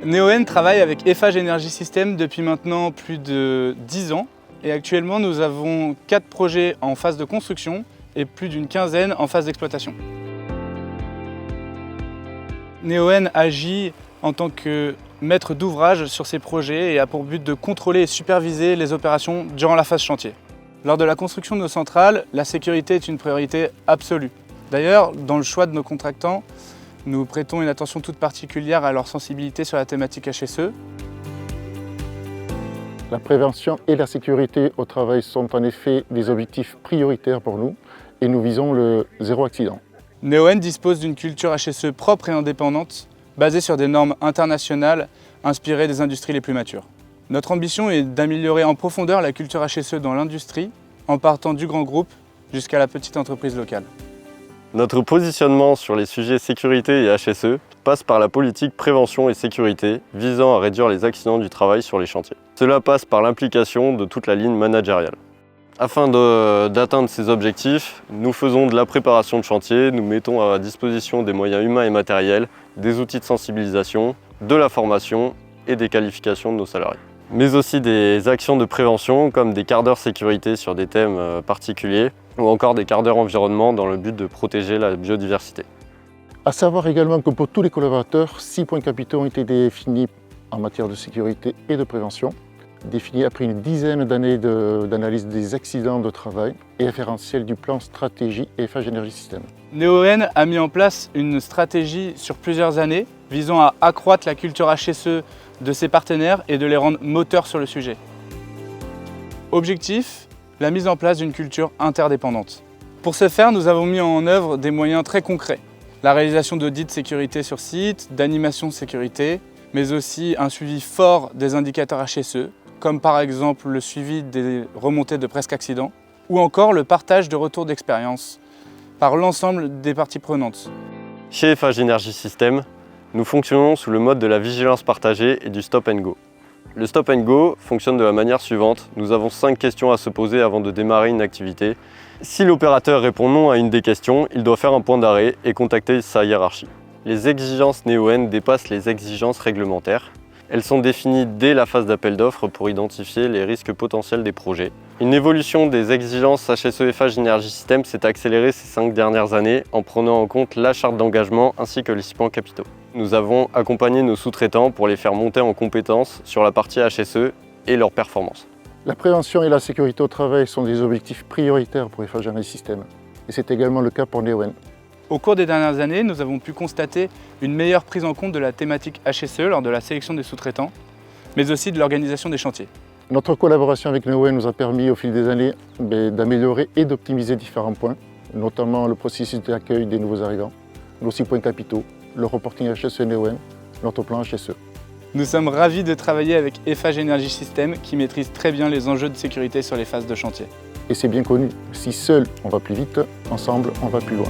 Neoen travaille avec Eiffage Energy System depuis maintenant plus de 10 ans et actuellement nous avons 4 projets en phase de construction et plus d'une quinzaine en phase d'exploitation. Neoen agit en tant que maître d'ouvrage sur ces projets et a pour but de contrôler et superviser les opérations durant la phase chantier. Lors de la construction de nos centrales, la sécurité est une priorité absolue. D'ailleurs, dans le choix de nos contractants, nous prêtons une attention toute particulière à leur sensibilité sur la thématique HSE. La prévention et la sécurité au travail sont en effet des objectifs prioritaires pour nous et nous visons le zéro accident. Neoen dispose d'une culture HSE propre et indépendante, basée sur des normes internationales inspirées des industries les plus matures. Notre ambition est d'améliorer en profondeur la culture HSE dans l'industrie, en partant du grand groupe jusqu'à la petite entreprise locale. Notre positionnement sur les sujets sécurité et HSE passe par la politique prévention et sécurité visant à réduire les accidents du travail sur les chantiers. Cela passe par l'implication de toute la ligne managériale. Afin d'atteindre ces objectifs, nous faisons de la préparation de chantier, nous mettons à disposition des moyens humains et matériels, des outils de sensibilisation, de la formation et des qualifications de nos salariés. Mais aussi des actions de prévention comme des quarts d'heure sécurité sur des thèmes particuliers ou encore des quarts d'heure environnement dans le but de protéger la biodiversité. À savoir également que pour tous les collaborateurs, 6 points capitaux ont été définis en matière de sécurité et de prévention, définis après une dizaine d'années d'analyse des accidents de travail et référentiel du plan stratégie Eiffage Energy System. Neoen a mis en place une stratégie sur plusieurs années visant à accroître la culture HSE de ses partenaires et de les rendre moteurs sur le sujet. Objectif, la mise en place d'une culture interdépendante. Pour ce faire, nous avons mis en œuvre des moyens très concrets. La réalisation d'audits de sécurité sur site, d'animation de sécurité, mais aussi un suivi fort des indicateurs HSE, comme par exemple le suivi des remontées de presque accident, ou encore le partage de retours d'expérience par l'ensemble des parties prenantes. Chez Eiffage Energy System, nous fonctionnons sous le mode de la vigilance partagée et du stop and go. Le stop and go fonctionne de la manière suivante. Nous avons 5 questions à se poser avant de démarrer une activité. Si l'opérateur répond non à une des questions, il doit faire un point d'arrêt et contacter sa hiérarchie. Les exigences Neoen dépassent les exigences réglementaires. Elles sont définies dès la phase d'appel d'offres pour identifier les risques potentiels des projets. Une évolution des exigences HSE Eiffage Energy System s'est accélérée ces 5 dernières années en prenant en compte la charte d'engagement ainsi que les 6 points capitaux. Nous avons accompagné nos sous-traitants pour les faire monter en compétences sur la partie HSE et leurs performances. La prévention et la sécurité au travail sont des objectifs prioritaires pour Eiffage Energy System et c'est également le cas pour Neoen. Au cours des dernières années, nous avons pu constater une meilleure prise en compte de la thématique HSE lors de la sélection des sous-traitants, mais aussi de l'organisation des chantiers. Notre collaboration avec Neoen nous a permis au fil des années d'améliorer et d'optimiser différents points, notamment le processus d'accueil des nouveaux arrivants, nos 6 points capitaux, le reporting HSE Neoen, notre plan HSE. Nous sommes ravis de travailler avec Eiffage Energy System qui maîtrise très bien les enjeux de sécurité sur les phases de chantier. Et c'est bien connu, si seul on va plus vite, ensemble on va plus loin.